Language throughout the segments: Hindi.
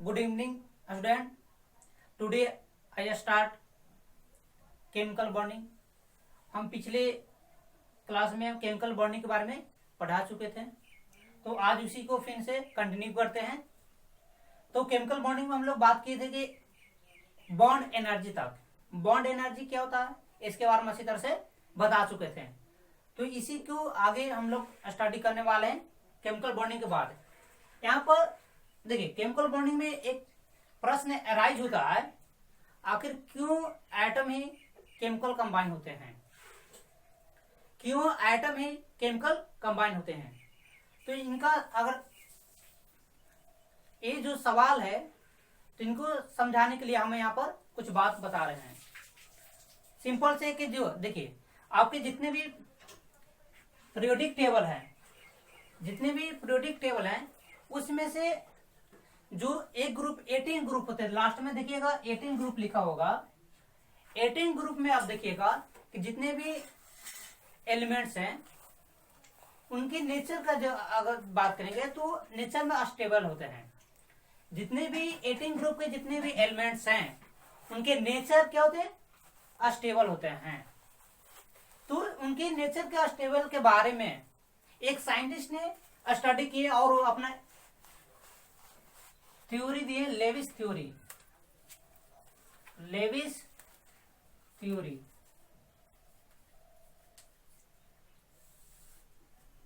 Good evening, student. Today I start chemical bonding. हम पिछले क्लास में केमिकल बॉन्डिंग के बारे में पढ़ा चुके थे, तो आज उसी को फिर से कंटिन्यू करते हैं। तो केमिकल बॉन्डिंग में हम लोग बात किए थे कि बॉन्ड एनर्जी तक, बॉन्ड एनर्जी क्या होता है इसके बारे में अच्छी तरह से बता चुके थे। तो इसी को आगे हम लोग स्टडी करने वाले हैं केमिकल बॉन्डिंग के बाद। यहाँ पर देखिए, केमिकल बॉन्डिंग में एक प्रश्न अराइज होता है, आखिर क्यों एटम ही केमिकल कंबाइन होते हैं, क्यों एटम ही केमिकल कंबाइन होते हैं। तो इनका अगर ये जो सवाल है तो इनको समझाने के लिए हम यहाँ पर कुछ बात बता रहे हैं। सिंपल से कि जो देखिए, आपके जितने भी पीरियोडिक टेबल है, जितने भी पीरियोडिक टेबल हैं उसमें से जो एक ग्रुप 18 ग्रुप होते हैं, लास्ट में देखिएगा 18 ग्रुप लिखा होगा। 18 ग्रुप में आप देखिएगा कि जितने भी एलिमेंट्स हैं उनकी नेचर का जो अगर बात करेंगे तो नेचर में अस्टेबल होते हैं। जितने भी 18 ग्रुप के जितने भी एलिमेंट्स हैं उनके नेचर क्या होते हैं, अस्टेबल होते हैं। तो उनके नेचर के अस्टेबल के बारे में एक साइंटिस्ट ने स्टडी किए और वो अपना थ्योरी दिए, लेविस थ्योरी। लेविस थ्योरी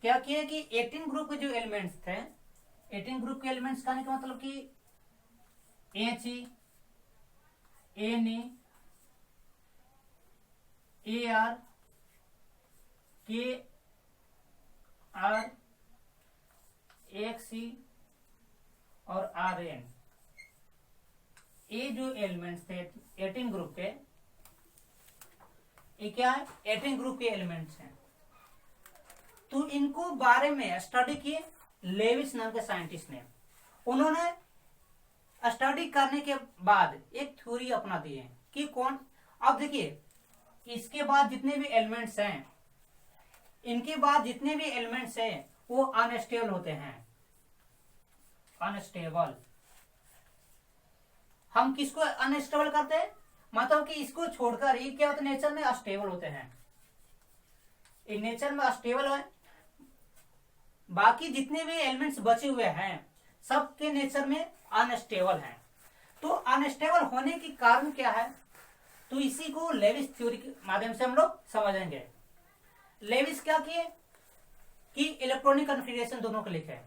क्या किया कि 18 ग्रुप के जो एलिमेंट्स थे, 18 ग्रुप के एलिमेंट्स कहने का मतलब कि He, Na, Ar, Kr, Xc और Rn, ये जो एलिमेंट्स थे 18 ग्रुप के, ये क्या है, 18 ग्रुप के एलिमेंट्स हैं। तो इनको बारे में स्टडी किए लेविस नाम के साइंटिस्ट ने। उन्होंने स्टडी करने के बाद एक थ्योरी अपना दी है कि कौन, अब देखिए इसके बाद जितने भी एलिमेंट्स हैं, इनके बाद जितने भी एलिमेंट्स हैं वो अनस्टेबल होते हैं। अनस्टेबल, हम किसको अनस्टेबल करते हैं, मतलब कि इसको छोड़कर ये क्या होता है, नेचर में अस्टेबल होते हैं। ये नेचर में अस्टेबल है, बाकी जितने भी एलिमेंट्स बचे हुए हैं सबके नेचर में अनस्टेबल हैं। तो अनस्टेबल होने के कारण क्या है, तो इसी को लेविस थ्योरी के माध्यम से हम लोग समझेंगे। लेविस क्या किए कि इलेक्ट्रॉनिक कन्फिगरेशन दोनों को लिखे।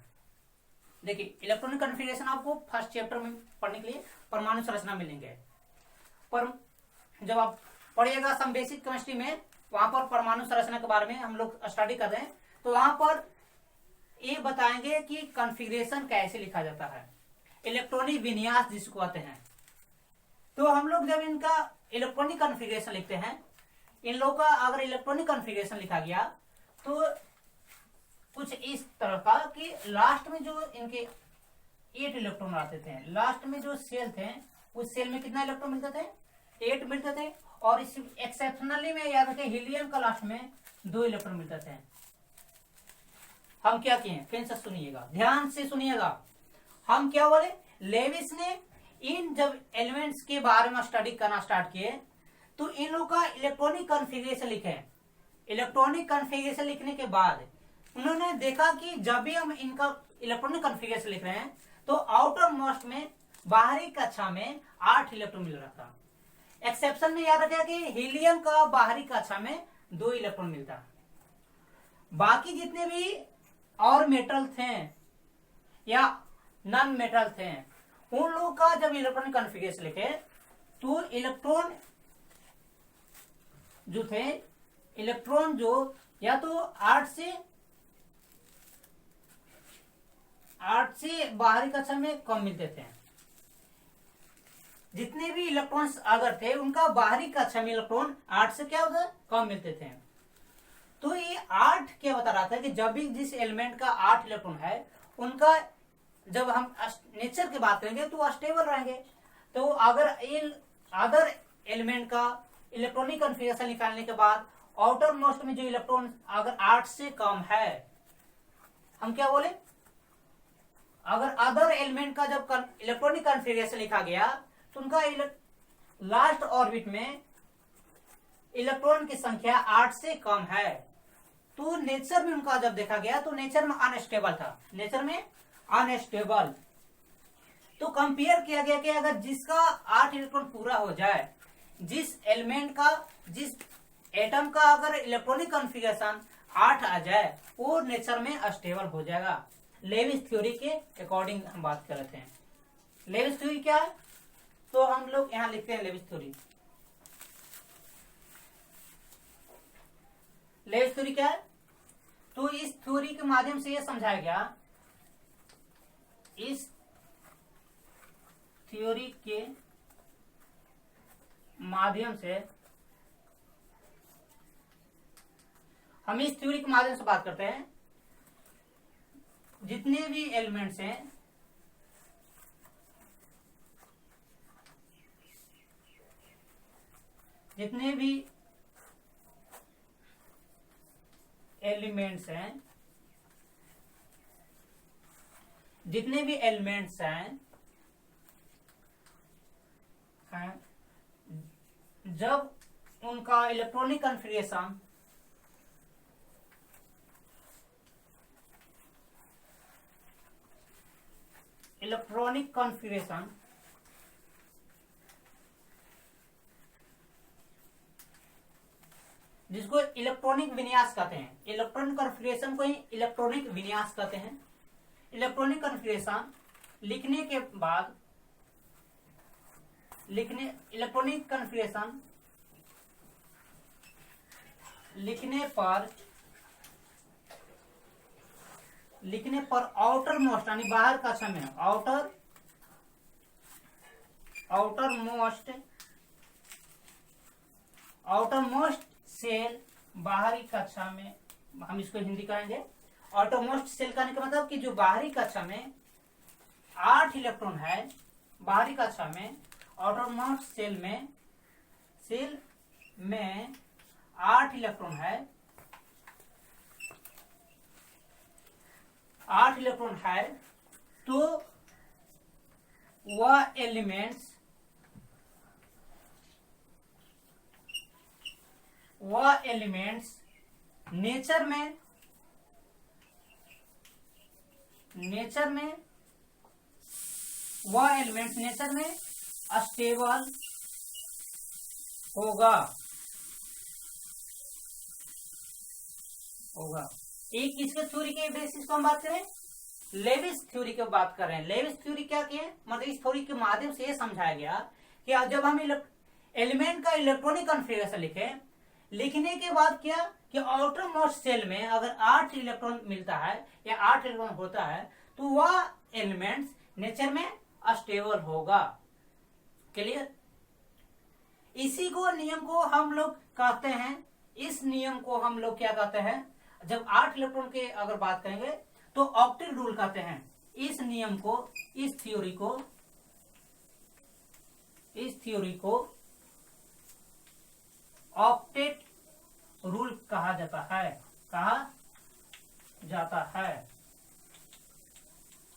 देखिए, इलेक्ट्रॉनिक कन्फिगरेशन आपको फर्स्ट चैप्टर में पढ़ने के लिए परमाणु संरचना मिलेंगे, पर जब आप पढ़िएगा सम बेसिक केमिस्ट्री में, वहां पर परमाणु संरचना के बारे में हम लोग स्टडी कर रहे हैं, तो वहां पर ये बताएंगे कि कॉन्फ़िगरेशन कैसे लिखा जाता है, इलेक्ट्रॉनिक विन्यास जिसको कहते हैं। तो हम लोग जब इनका इलेक्ट्रॉनिक कॉन्फ़िगरेशन लिखते हैं, इन लोगों का अगर इलेक्ट्रॉनिक कॉन्फ़िगरेशन लिखा गया तो कुछ इस तरह का कि लास्ट में जो इनके 8 इलेक्ट्रॉन आते थे, लास्ट में जो सेल थे उस सेल में कितना इलेक्ट्रॉन मिलते थे, 8 मिलते थे। और इस एक्सेप्शनली में याद रखें, हीलियम का लास्ट में 2 इलेक्ट्रॉन मिलते थे। हम क्या किए, फिर से सुनिएगा, ध्यान से सुनिएगा। हम क्या बोले, लेविस ने इन जब एलिमेंट्स के बारे में स्टडी करना स्टार्ट किए तो इन लोगों का इलेक्ट्रॉनिक कॉन्फ़िगरेशन लिखे। इलेक्ट्रॉनिक कॉन्फ़िगरेशन लिखने के बाद उन्होंने देखा कि जब भी हम इनका इलेक्ट्रॉनिक कॉन्फ़िगरेशन लिख रहे हैं तो आउटर मोस्ट में, बाहरी कक्षा में 8 इलेक्ट्रॉन मिल रहा था। एक्सेप्शन में याद रखा कि हीलियम का बाहरी कक्षा में 2 इलेक्ट्रॉन मिलता। बाकी जितने भी और मेटल थे या नॉन मेटल थे, उन लोगों का जब इलेक्ट्रॉनिक कॉन्फ़िगरेशन लिखे तो इलेक्ट्रॉन जो थे, इलेक्ट्रॉन जो या तो 8 से बाहरी कक्षा में कम मिलते थे। जितने भी इलेक्ट्रॉन्स अगर थे उनका बाहरी कक्षा में इलेक्ट्रॉन 8 से क्या होता है, कम मिलते थे। तो ये 8 क्या बता रहा था कि जब भी जिस एलिमेंट का 8 इलेक्ट्रॉन है उनका जब हम नेचर की बात करेंगे तो स्टेबल रहेंगे। तो अगर इन अदर एलिमेंट का इलेक्ट्रॉनिक कॉन्फ़िगरेशन निकालने के बाद आउटर मोस्ट में जो इलेक्ट्रॉन अगर 8 से कम है, हम क्या बोले, अगर अदर एलिमेंट का जब इलेक्ट्रॉनिक कॉन्फ़िगरेशन लिखा गया तो उनका लास्ट ऑर्बिट में इलेक्ट्रॉन की संख्या 8 से कम है, तो नेचर में उनका जब देखा गया तो नेचर में अनस्टेबल था, नेचर में अनस्टेबल। तो कंपेयर किया गया कि अगर जिसका 8 इलेक्ट्रॉन पूरा हो जाए, जिस एलिमेंट का, जिस एटम का अगर इलेक्ट्रॉनिक कॉन्फ़िगरेशन 8 आ जाए, वो नेचर में अस्टेबल हो जाएगा। लेविस थ्योरी के अकॉर्डिंग हम बात कर रहे हैं। लेविस थ्योरी क्या है, तो हम लोग यहां लिखते हैं लेविस थ्योरी। लेविस थ्योरी क्या है, तो इस थ्योरी के माध्यम से यह समझाया गया, इस थ्योरी के माध्यम से हम इस थ्योरी के माध्यम से बात करते हैं, जितने भी एलिमेंट्स हैं जितने भी एलिमेंट्स हैं जितने भी एलिमेंट्स हैं जब उनका इलेक्ट्रॉनिक कॉन्फ़िगरेशन जिसको इलेक्ट्रॉनिक विन्यास कहते हैं, इलेक्ट्रॉनिक कॉन्फ़िगरेशन को ही इलेक्ट्रॉनिक विन्यास कहते हैं। इलेक्ट्रॉनिक कॉन्फ़िगरेशन लिखने के बाद, इलेक्ट्रॉनिक कॉन्फ़िगरेशन लिखने पर आउटर मोस्ट यानी बाहर का समय, आउटर मोस्ट सेल, बाहरी कक्षा में, हम इसको हिंदी कहेंगे आउटर मोस्ट सेल कहने का मतलब कि जो बाहरी कक्षा में 8 इलेक्ट्रॉन है, बाहरी कक्षा में आउटर मोस्ट सेल में 8 इलेक्ट्रॉन है, 8 इलेक्ट्रॉन है, तो वह एलिमेंट्स नेचर में अस्टेबल होगा। एक किसके थ्योरी के बेसिस को हम बात करें, लेविस थ्योरी की बात कर रहे हैं। लेविस थ्योरी क्या की है, मतलब इस थ्योरी के माध्यम से यह समझाया गया कि जब हम एलिमेंट का इलेक्ट्रॉनिक कॉन्फ़िगरेशन लिखने के बाद क्या कि आउटर मोस्ट सेल में अगर 8 इलेक्ट्रॉन मिलता है या 8 इलेक्ट्रॉन होता है, तो वह एलिमेंट्स नेचर में अस्टेबल होगा। क्लियर। इसी को नियम को हम लोग कहते हैं, इस नियम को हम लोग क्या कहते हैं, जब 8 इलेक्ट्रॉन के अगर बात करेंगे तो ऑक्टेट रूल कहते हैं। इस नियम को, इस थ्योरी को ऑक्टेट रूल कहा जाता है।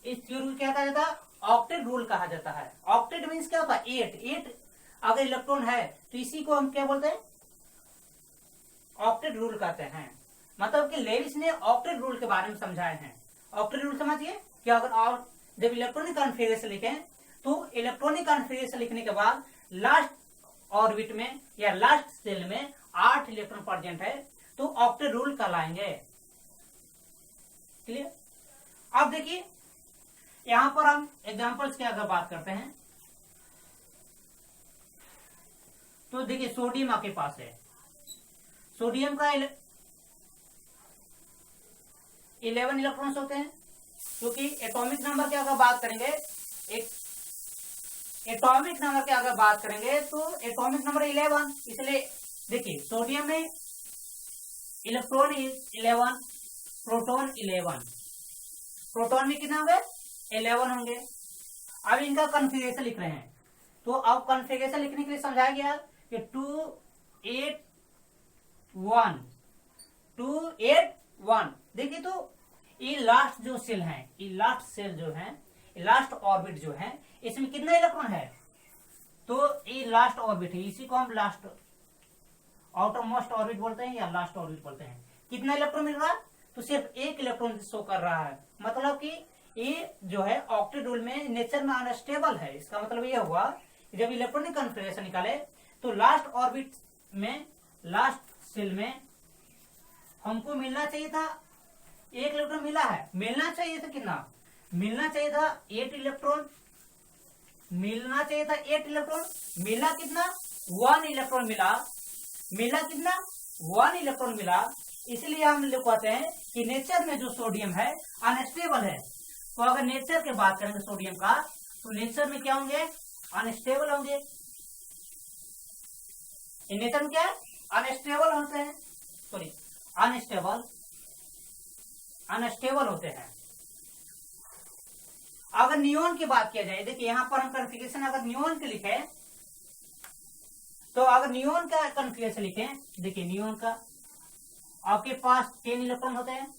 इस थ्योरी को क्या कहा जाता है, ऑक्टेट रूल कहा जाता है। ऑक्टेट मीन्स क्या होता है, 8 अगर इलेक्ट्रॉन है तो इसी को हम क्या बोलते हैं, ऑक्टेट रूल कहते हैं। मतलब कि लेविस ने ऑक्टेट रूल के बारे में समझाए हैं। ऑक्टेट रूल समझिए कि अगर जब इलेक्ट्रॉनिक कॉन्फ़िगरेशन लिखें तो इलेक्ट्रॉनिक कॉन्फ़िगरेशन लिखने के बाद लास्ट ऑर्बिट में या लास्ट सेल में 8 इलेक्ट्रॉन प्रेजेंट है, तो ऑक्टेट रूल कहलाएंगे। क्लियर। अब देखिए यहां पर हम एग्जांपल्स की अगर बात करते हैं तो देखिए सोडियम आपके पास है, सोडियम का 11 इलेक्ट्रॉन्स होते हैं, क्योंकि एटॉमिक नंबर की अगर बात करेंगे, एटॉमिक नंबर की अगर बात करेंगे तो एटॉमिक नंबर 11, इसलिए देखिए सोडियम में इलेक्ट्रॉन 11, प्रोटॉन 11, प्रोटॉन में कितना होंगे 11 होंगे। अब इनका कॉन्फ़िगरेशन लिख रहे हैं, तो अब कॉन्फ़िगरेशन लिखने के लिए समझाया गया कि 281 देखिए, तो ये लास्ट जो सेल है, ये लास्ट सेल जो है, लास्ट ऑर्बिट जो है, इसमें कितना इलेक्ट्रॉन है? तो ये लास्ट ऑर्बिट है, इसी को हम लास्ट आउटर मोस्ट ऑर्बिट बोलते हैं या लास्ट ऑर्बिट बोलते हैं। कितना इलेक्ट्रॉन मिल रहा है? तो सिर्फ एक इलेक्ट्रॉन शो कर रहा है, मतलब कि ये जो है ऑक्टेट में नेचर में अनस्टेबल है। इसका मतलब ये हुआ जब इलेक्ट्रॉनिक कॉन्फ़िगरेशन निकाले तो लास्ट ऑर्बिट में, लास्ट सेल में हमको मिलना चाहिए था, एक इलेक्ट्रॉन मिला है, मिलना चाहिए था कितना? मिलना चाहिए था 8 इलेक्ट्रॉन, मिलना चाहिए था 8 इलेक्ट्रॉन। मिला कितना? 1 इलेक्ट्रॉन मिला। मिला कितना? 1 इलेक्ट्रॉन मिला। इसलिए हम लोग कहते हैं कि नेचर में जो सोडियम है अनस्टेबल है। तो अगर नेचर की बात करेंगे सोडियम का, तो नेचर में क्या होंगे? अनस्टेबल होंगे। नेचर में क्या है? अनस्टेबल होते हैं, सॉरी अनस्टेबल, अनस्टेबल होते हैं। अगर नियोन की बात किया जाए, देखिए यहां पर हम कॉन्फ़िगरेशन अगर नियोन के लिखे, तो अगर नियोन का कॉन्फ़िगरेशन लिखे, देखिए नियोन का आपके पास 10 इलेक्ट्रॉन होते हैं,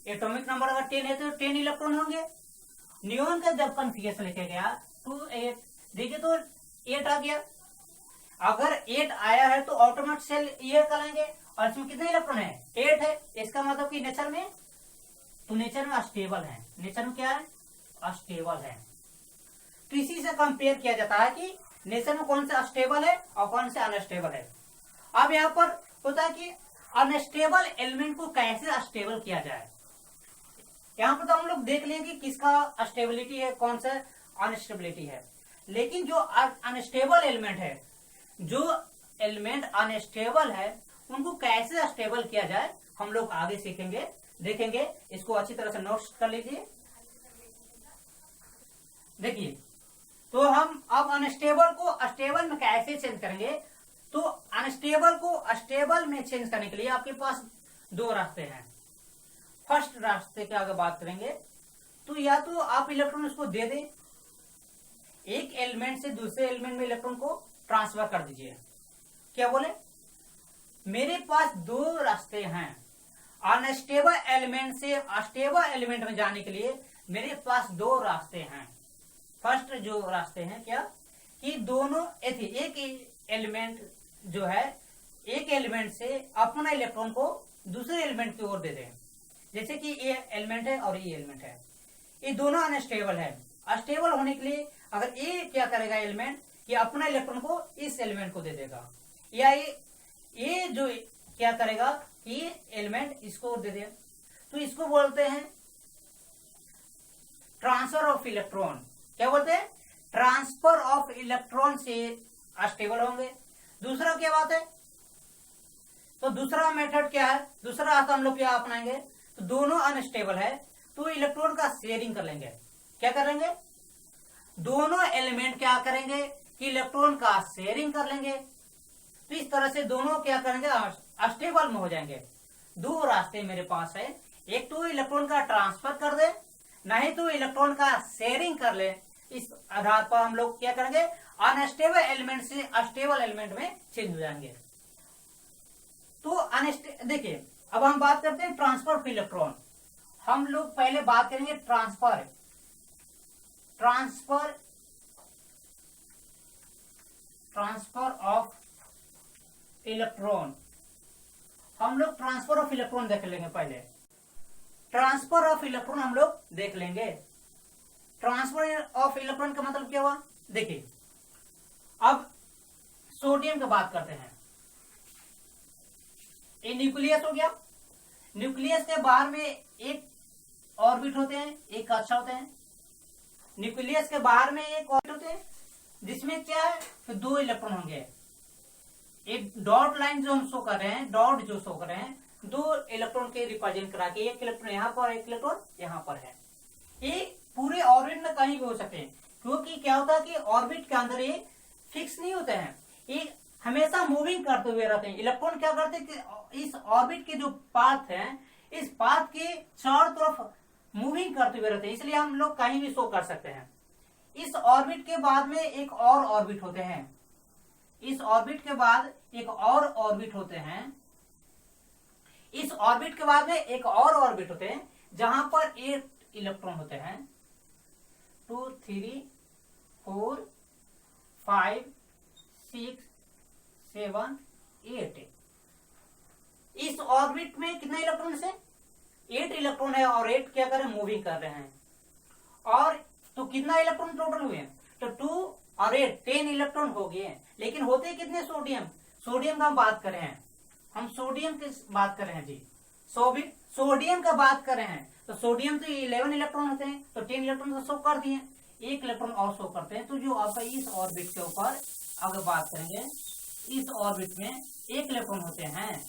एटॉमिक नंबर अगर 10 है तो 10 इलेक्ट्रॉन होंगे। नियोन का जब कॉन्फ़िगरेशन लिखा गया 2 8, देखिए तो 8 आ गया। अगर 8 आया है तो ऑटोमेटिक सेल ये कहलाएंगे, और इसमें कितने इलेक्ट्रॉन है? 8 है। इसका मतलब कि नेचर में, तो नेचर में अस्टेबल है। नेचर में क्या है? अस्टेबल है। तो इसी से कंपेयर किया जाता है कि नेचर में कौन सा अस्टेबल है और कौन सा अनस्टेबल है। अब यहाँ पर होता है कि अनस्टेबल एलिमेंट को कैसे अस्टेबल किया जाए। यहाँ पर तो हम लोग देख लेंगे कि किसका स्टेबिलिटी है, कौन सा अनस्टेबिलिटी है। लेकिन जो अनस्टेबल एलिमेंट है, जो एलिमेंट अनस्टेबल है, उनको कैसे स्टेबल किया जाए हम लोग आगे सीखेंगे, देखेंगे। इसको अच्छी तरह से नोट्स कर लीजिए। देखिए, तो हम अब अनस्टेबल को स्टेबल में कैसे चेंज करेंगे। तो अनस्टेबल को स्टेबल में चेंज करने के लिए आपके पास 2 रास्ते हैं। फर्स्ट रास्ते की अगर बात करेंगे तो या तो आप इलेक्ट्रॉन उसको दे दें, एक एलिमेंट से दूसरे एलिमेंट में इलेक्ट्रॉन को ट्रांसफर कर दीजिए। क्या बोले? मेरे पास 2 रास्ते हैं अनस्टेबल एलिमेंट से स्टेबल एलिमेंट में जाने के लिए। मेरे पास 2 रास्ते हैं। फर्स्ट जो रास्ते हैं क्या कि दोनों एक एलिमेंट जो है, एक एलिमेंट से अपना इलेक्ट्रॉन को दूसरे एलिमेंट की ओर दे दें। जैसे कि ये एलिमेंट है और ये एलिमेंट है, ये दोनों अनस्टेबल है। अस्टेबल होने के लिए अगर ये क्या करेगा एलिमेंट, ये अपना इलेक्ट्रॉन को इस एलिमेंट को दे देगा, या ये जो क्या करेगा, ये एलिमेंट इसको दे दे, तो इसको बोलते हैं ट्रांसफर ऑफ इलेक्ट्रॉन। क्या बोलते हैं? ट्रांसफर ऑफ इलेक्ट्रॉन से अस्टेबल होंगे। दूसरा क्या बात है? तो दूसरा मेथड क्या है? दूसरा रास्ता हम लोग क्या अपनाएंगे, तो दोनों अनस्टेबल है तो इलेक्ट्रॉन का शेयरिंग कर लेंगे। क्या कर लेंगे? दोनों एलिमेंट क्या करेंगे कि इलेक्ट्रॉन का शेयरिंग कर लेंगे। तो इस तरह से दोनों क्या करेंगे, अस्टेबल में हो जाएंगे। 2 रास्ते मेरे पास है, एक तो इलेक्ट्रॉन का ट्रांसफर कर दे, नहीं तो इलेक्ट्रॉन का शेयरिंग कर ले। इस आधार पर हम लोग क्या करेंगे, अनस्टेबल एलिमेंट से स्टेबल एलिमेंट में चेंज हो जाएंगे। तो देखिए, अब हम बात करते हैं ट्रांसफर ऑफ इलेक्ट्रॉन। हम लोग पहले बात करेंगे ट्रांसफर ऑफ इलेक्ट्रॉन। हम लोग ट्रांसफर ऑफ इलेक्ट्रॉन देख लेंगे। पहले ट्रांसफर ऑफ इलेक्ट्रॉन हम लोग देख लेंगे। ट्रांसफर ऑफ इलेक्ट्रॉन का मतलब क्या हुआ? देखिए, अब सोडियम की बात करते हैं। ये न्यूक्लियस हो गया। न्यूक्लियस के बाहर में एक ऑर्बिट होते हैं, एक कक्षा होते हैं। न्यूक्लियस के बाहर में एक ऑर्बिट होते हैं जिसमें क्या है, तो 2 इलेक्ट्रॉन होंगे। एक डॉट लाइन जो हम शो कर रहे हैं, डॉट जो शो कर रहे हैं, 2 इलेक्ट्रॉन के रिप्रेजेंट करा के, एक इलेक्ट्रॉन यहाँ पर, एक इलेक्ट्रॉन यहाँ पर है। ये पूरे ऑर्बिट में कहीं भी हो सकते हैं, क्योंकि क्या होता है कि ऑर्बिट के अंदर ये फिक्स नहीं होते हैं, ये हमेशा मूविंग करते हुए रहते हैं। इलेक्ट्रॉन क्या करते हैं कि इस ऑर्बिट के जो पाथ है, इस पाथ के चारों तरफ मूविंग करते हुए रहते हैं, इसलिए हम लोग कहीं भी शो कर सकते हैं। इस ऑर्बिट के बाद में एक और ऑर्बिट होते हैं, इस ऑर्बिट के बाद एक और ऑर्बिट होते हैं, इस ऑर्बिट के बाद में एक और ऑर्बिट होते हैं जहां पर 8 इलेक्ट्रॉन होते हैं, 2 3 4 5 6 7 8। इस ऑर्बिट में कितने इलेक्ट्रॉन से 8 इलेक्ट्रॉन है, और 8 क्या कर रहे हैं, मूविंग कर रहे हैं। और तो कितना इलेक्ट्रॉन टोटल हुए, तो 2 और 8 10 इलेक्ट्रॉन हो गए। लेकिन होते कितने, सोडियम, सोडियम का हम बात कर रहे हैं, हम सोडियम की बात कर रहे हैं जी, सोडियम का बात कर रहे हैं। तो सोडियम तो 11 इलेक्ट्रॉन होते हैं, तो 10 इलेक्ट्रॉन तो शो कर दिए, 1 इलेक्ट्रॉन और शो करते हैं। तो जो आपका इस ऑर्बिट के ऊपर अगर बात करेंगे, इस ऑर्बिट में 1 इलेक्ट्रॉन होते हैं,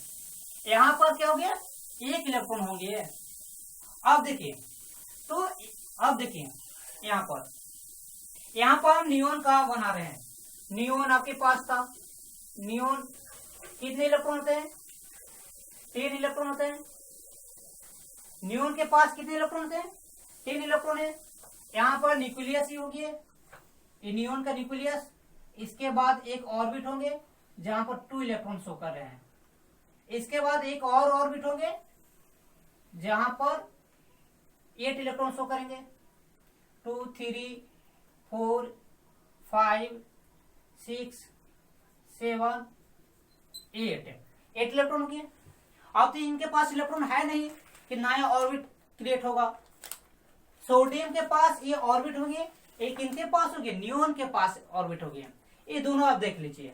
यहां पर क्या हो गया, 1 इलेक्ट्रॉन होंगे। अब देखिए, तो अब देखिए यहाँ पर हम नियोन का बना रहे हैं। नियोन आपके पास था, नियोन कितने इलेक्ट्रॉन होते हैं, 10 इलेक्ट्रॉन होते हैं। नियोन के पास कितने इलेक्ट्रॉन होते हैं, 10 इलेक्ट्रॉन है। यहाँ पर न्यूक्लियस ही होगी, ये नियोन का न्यूक्लियस। इसके बाद एक ऑर्बिट होंगे जहां पर 2 इलेक्ट्रॉन शो कर रहे हैं। इसके बाद एक और ऑर्बिट होंगे जहां पर 8 इलेक्ट्रॉन शो करेंगे, 2 3 4 5 6 7 8 इलेक्ट्रॉन हो गए। अब तो इनके पास इलेक्ट्रॉन है नहीं कि नया ऑर्बिट क्रिएट होगा। सोडियम के पास ये ऑर्बिट हो गए, एक इनके पास हो गया, नियोन के पास ऑर्बिट हो गया। ये दोनों आप देख लीजिए।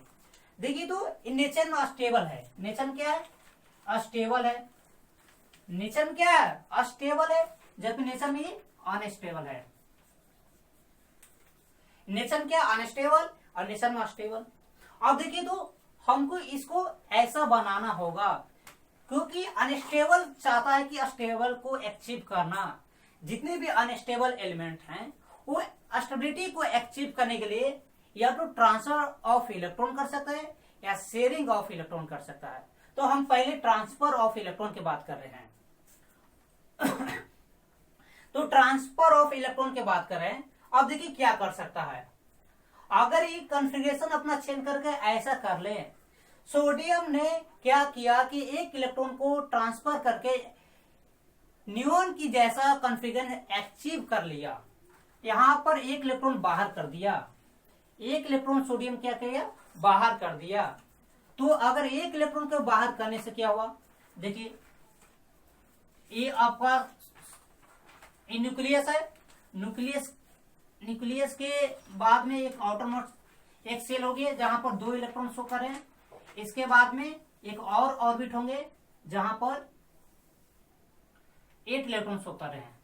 देखिए तो नेचर में अस्टेबल है, नेचर क्या है, अस्टेबल है। नेचर क्या है, अस्टेबल है, जबकि नेचर में अनस्टेबल है। नेचर क्या, अनस्टेबल, और नेचर में अस्टेबल। अब देखिए तो हमको इसको ऐसा बनाना होगा, क्योंकि अनस्टेबल चाहता है कि स्टेबल को अचीव करना। जितने भी अनस्टेबल एलिमेंट हैं वो स्टेबिलिटी को अचीव करने के लिए या तो ट्रांसफर ऑफ इलेक्ट्रॉन कर सकता है या शेयरिंग ऑफ इलेक्ट्रॉन कर सकता है। तो हम पहले ट्रांसफर ऑफ इलेक्ट्रॉन की बात कर रहे हैं। तो ट्रांसफर ऑफ इलेक्ट्रॉन की बात कर रहे हैं। अब देखिए क्या कर सकता है, अगर ये कॉन्फ़िगरेशन अपना चेंज करके ऐसा कर ले, सोडियम ने क्या किया कि 1 इलेक्ट्रॉन को ट्रांसफर करके नियोन की जैसा कॉन्फ़िगरेशन अचीव कर लिया। यहां पर 1 इलेक्ट्रॉन बाहर कर दिया, 1 इलेक्ट्रॉन सोडियम क्या किया, बाहर कर दिया। तो अगर 1 इलेक्ट्रॉन को बाहर करने से क्या हुआ, देखिए ये आपका न्यूक्लियस है, न्यूक्लियस के बाद में एक आउटरमोस्ट एक सेल होगी जहां पर 2 इलेक्ट्रॉन शो कर रहे हैं। इसके बाद में एक और ऑर्बिट होंगे जहां पर 8 इलेक्ट्रॉन शो कर रहे हैं,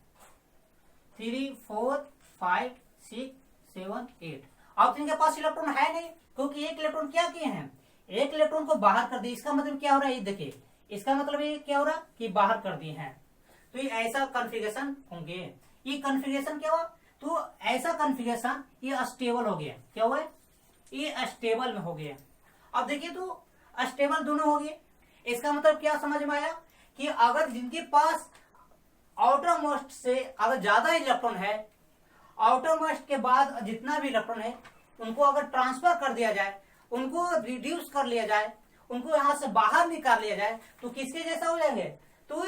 3 4 5 6 7 8। अब इनके पास इलेक्ट्रॉन है नहीं, क्योंकि 1 इलेक्ट्रॉन क्या किए हैं, 1 इलेक्ट्रॉन को बाहर कर दिए। इसका मतलब क्या हो रहा है, ये देखिए, इसका मतलब ये क्या हो रहा है कि बाहर कर दिए हैं। तो ये ऐसा कॉन्फ़िगरेशन होंगे। ये कॉन्फ़िगरेशन क्या हुआ, तो ऐसा कॉन्फ़िगरेशन ये अस्टेबल हो गया। क्या हुआ, ये अस्टेबल में हो गया। अब देखिए तो अस्टेबल दोनों हो गए। इसका मतलब क्या समझ में आया कि अगर जिनके पास आउटर मोस्ट से अगर ज्यादा इलेक्ट्रॉन है, आउटर मोस्ट के बाद जितना भी इलेक्ट्रॉन है उनको अगर ट्रांसफर कर दिया जाए, उनको रिड्यूस कर लिया जाए, उनको यहां से बाहर निकाल लिया जाए, तो किसके जैसा हो जाएंगे, तो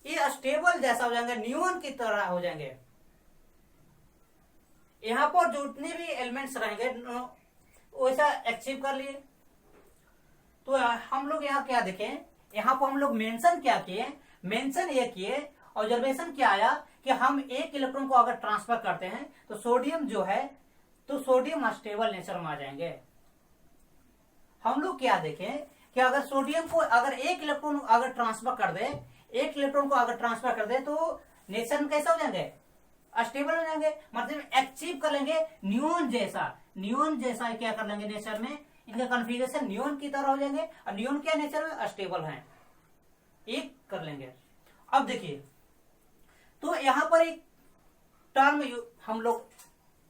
ये स्टेबल जैसा हो जाएंगे, नियोन की तरह हो जाएंगे। यहां पर जितने भी एलिमेंट्स रहेंगे वैसा अचीव कर लिए। तो हम लोग यहाँ क्या देखें, यहाँ पर हम लोग मेंशन क्या किए, मेंशन ये किए, ऑब्जर्वेशन क्या आया कि हम 1 इलेक्ट्रॉन को अगर ट्रांसफर करते हैं तो सोडियम जो है, तो सोडियम स्टेबल नेचर में आ जाएंगे। हम लोग क्या देखें कि अगर सोडियम को अगर 1 इलेक्ट्रॉन अगर ट्रांसफर कर दे, 1 इलेक्ट्रॉन को अगर ट्रांसफर कर दे तो नेचर में कैसा हो जाएंगे, स्टेबल हो जाएंगे। मतलब अचीव कर लेंगे नियोन जैसा, नियोन जैसा क्या कर लेंगे नेचर में, इनका कॉन्फ़िगरेशन नियोन की तरह हो जाएंगे। और नियोन क्या नेचर में स्टेबल है, एक कर लेंगे। अब देखिए तो यहां पर एक टर्म हम लोग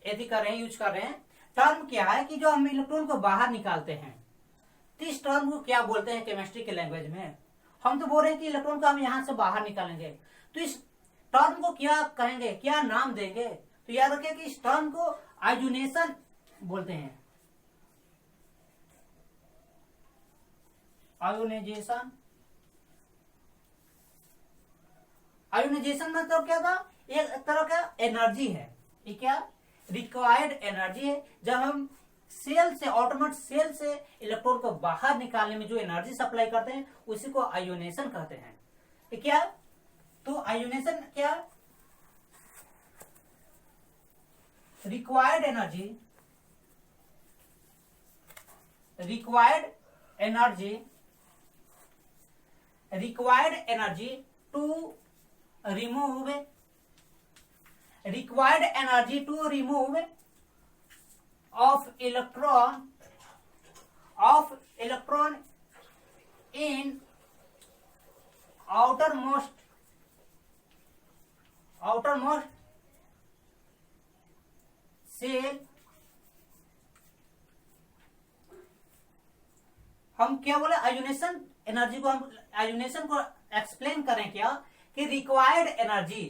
यदि कर रहे हैं, यूज कर रहे हैं। टर्म क्या है कि जो हम इलेक्ट्रॉन को बाहर निकालते हैं, तो इस टर्म को क्या बोलते हैं केमिस्ट्री के लैंग्वेज में, हम तो बोल रहे हैं कि इलेक्ट्रॉन को हम यहां से बाहर निकालेंगे, तो इस टर्म को क्या कहेंगे, क्या नाम देंगे, तो याद रखिए कि इस टर्म को आयोनेशन बोलते हैं, आयोनाइजेशन। आयोनाइजेशन मतलब क्या था, एक तरह का एनर्जी है, ये क्या रिक्वायर्ड एनर्जी है। जब हम सेल से ऑटोमेट सेल से इलेक्ट्रॉन को बाहर निकालने में जो एनर्जी सप्लाई करते हैं उसी को आयोनेशन कहते हैं। ये क्या, तो आयोनेशन क्या, required energy, required energy, required energy to remove, required energy to remove of electron in outermost cell। हम क्या बोले, आयोनेशन एनर्जी को, हम आयोनेशन को एक्सप्लेन करें क्या कि रिक्वायर्ड एनर्जी,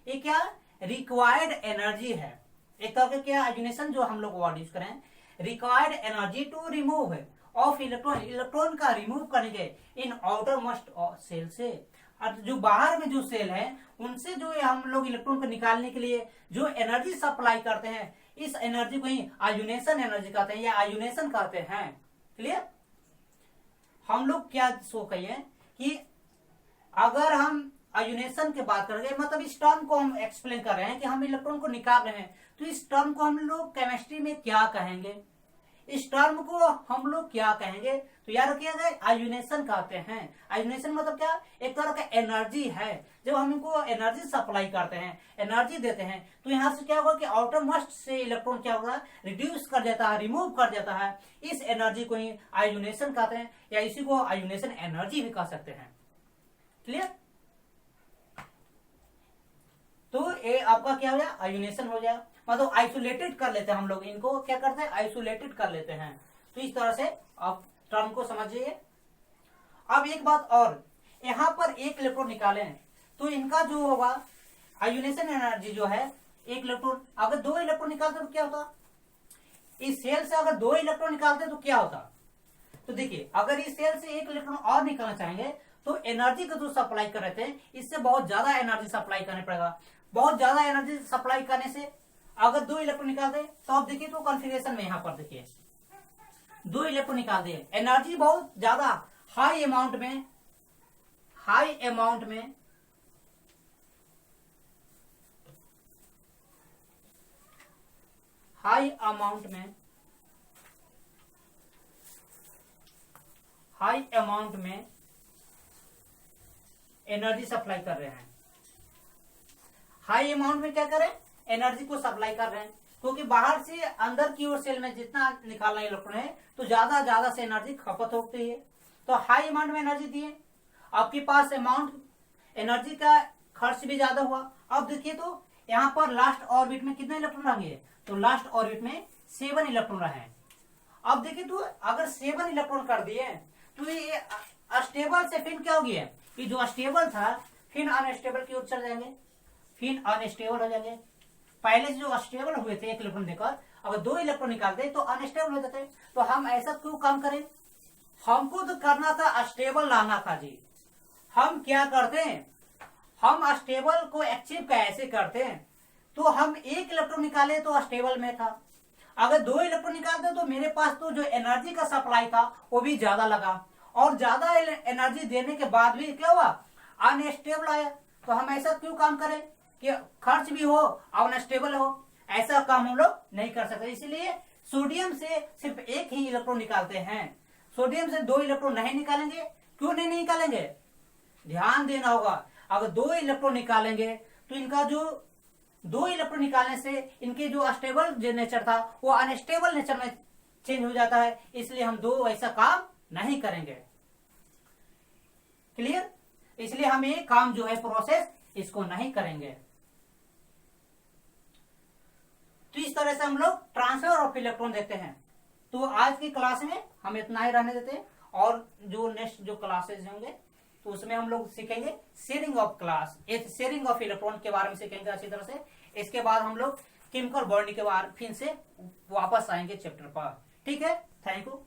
ये क्या रिक्वायर्ड एनर्जी है, एक तरह का क्या आयोनेशन जो हम लोग वर्ड यूज करें, required energy to remove of electron, electron का रिमूव करेंगे इन आउटर मोस्ट सेल से, और जो बाहर में जो सेल है उनसे जो हम लोग इलेक्ट्रॉन को निकालने के लिए जो एनर्जी सप्लाई करते हैं, इस एनर्जी को ही आयोनेशन एनर्जी कहते हैं या आयोनेशन कहते हैं। क्लियर, हम लोग क्या सो कहिए कि अगर हम आयोनेशन की बात करेंगे, मतलब इस टर्म को हम एक्सप्लेन कर रहे हैं कि हम इलेक्ट्रॉन को निकाल रहे हैं, तो इस टर्म को हम लोग केमिस्ट्री में क्या कहेंगे, इस टर्म को हम लोग क्या कहेंगे, तो याद रखिएगा आयोनेशन कहते हैं। आयोनेशन मतलब क्या, एक तरह का एनर्जी है, जब हम इनको एनर्जी सप्लाई करते हैं, एनर्जी देते हैं, तो यहाँ से क्या होगा कि आउटर मोस्ट से इलेक्ट्रॉन क्या होगा, रिड्यूस कर देता है, रिमूव कर देता है, इस एनर्जी को ही आयोनेशन कहते हैं, या इसी को आयोनेशन एनर्जी भी कह सकते हैं। क्लियर, तो ये आपका क्या हो जाए, आयोनेशन हो जाए, मतलब आइसोलेटेड कर लेते हैं हम लोग इनको, क्या करते हैं, आइसोलेटेड कर लेते हैं। तो इस तरह से आप टर्म को समझिए। अब एक बात और, यहां पर एक इलेक्ट्रॉन निकाले तो इनका जो होगा आयोनेशन एनर्जी जो है, एक इलेक्ट्रॉन, अगर दो इलेक्ट्रॉन निकालते तो क्या होता, इस सेल से अगर दो इलेक्ट्रॉन निकालते तो क्या होता, तो देखिए अगर इस सेल से एक इलेक्ट्रॉन और निकालना चाहेंगे तो एनर्जी को जो सप्लाई कर रहे थे इससे बहुत ज्यादा एनर्जी सप्लाई करने पड़ेगा। बहुत ज्यादा एनर्जी सप्लाई करने से अगर दो इलेक्ट्रॉन निकाल दे तो आप देखिए, तो कॉन्फ़िगरेशन में यहां पर देखिए दो इलेक्ट्रॉन निकाल दे, एनर्जी बहुत ज्यादा हाई अमाउंट में, हाई अमाउंट में हाई अमाउंट में हाई अमाउंट में एनर्जी सप्लाई कर रहे हैं। हाई अमाउंट में क्या करें, एनर्जी को सप्लाई कर रहे हैं, क्योंकि बाहर से अंदर की ओर सेल में जितना निकालना इलेक्ट्रॉन है तो ज्यादा से एनर्जी खपत होती है, तो हाई अमाउंट में एनर्जी दिए, आपके पास अमाउंट एनर्जी का खर्च भी ज्यादा हुआ। अब देखिए तो यहाँ पर लास्ट ऑर्बिट में कितने इलेक्ट्रॉन रहेंगे, तो लास्ट ऑर्बिट में 7 इलेक्ट्रॉन रहे। अब देखिए तो अगर 7 इलेक्ट्रॉन कर दिए तो ये अस्टेबल से फिर क्या हो गया, ये जो अस्टेबल था फिर अनस्टेबल की ओर चल जाएंगे, फिर अनस्टेबल हो जाएंगे। पहले जो अस्टेबल हुए थे एक इलेक्ट्रॉन देकर, अगर दो इलेक्ट्रॉन निकालते तो अनस्टेबल हो जाते, तो हम ऐसा क्यों काम करें, हमको तो करना था अस्टेबल लाना था जी। हम क्या करते हैं, हम अस्टेबल को अचीव कैसे करते हैं, तो हम एक इलेक्ट्रॉन निकाले तो अस्टेबल में था, अगर दो इलेक्ट्रॉन निकालते तो मेरे पास तो जो एनर्जी का सप्लाई था वो भी ज्यादा लगा, और ज्यादा एनर्जी देने के बाद भी क्या हुआ, अनस्टेबल आया। तो हम ऐसा क्यों काम करें कि खर्च भी हो और अनस्टेबल हो, ऐसा काम हम लोग नहीं कर सकते। इसलिए सोडियम से सिर्फ एक ही इलेक्ट्रॉन निकालते हैं, सोडियम से दो इलेक्ट्रॉन नहीं निकालेंगे। क्यों नहीं निकालेंगे, ध्यान देना होगा, अगर दो इलेक्ट्रॉन निकालेंगे तो इनका जो दो इलेक्ट्रॉन निकालने से इनके जो अस्टेबल जो नेचर था वो अनस्टेबल नेचर में चेंज हो जाता है, इसलिए हम दो ऐसा काम नहीं करेंगे। क्लियर, इसलिए हम ये काम जो है प्रोसेस इसको नहीं करेंगे। तो इस तरह से हम लोग ट्रांसफर ऑफ इलेक्ट्रॉन देते हैं। तो आज की क्लास में हम इतना ही रहने देते हैं, और जो नेक्स्ट जो क्लासेस होंगे तो उसमें हम लोग सीखेंगे sharing of class, sharing of electron के बारे में सीखेंगे अच्छी तरह से। इसके बाद हम लोग केमिकल बॉन्डिंग के बारे फिर से वापस आएंगे चैप्टर पर। ठीक है, थैंक यू।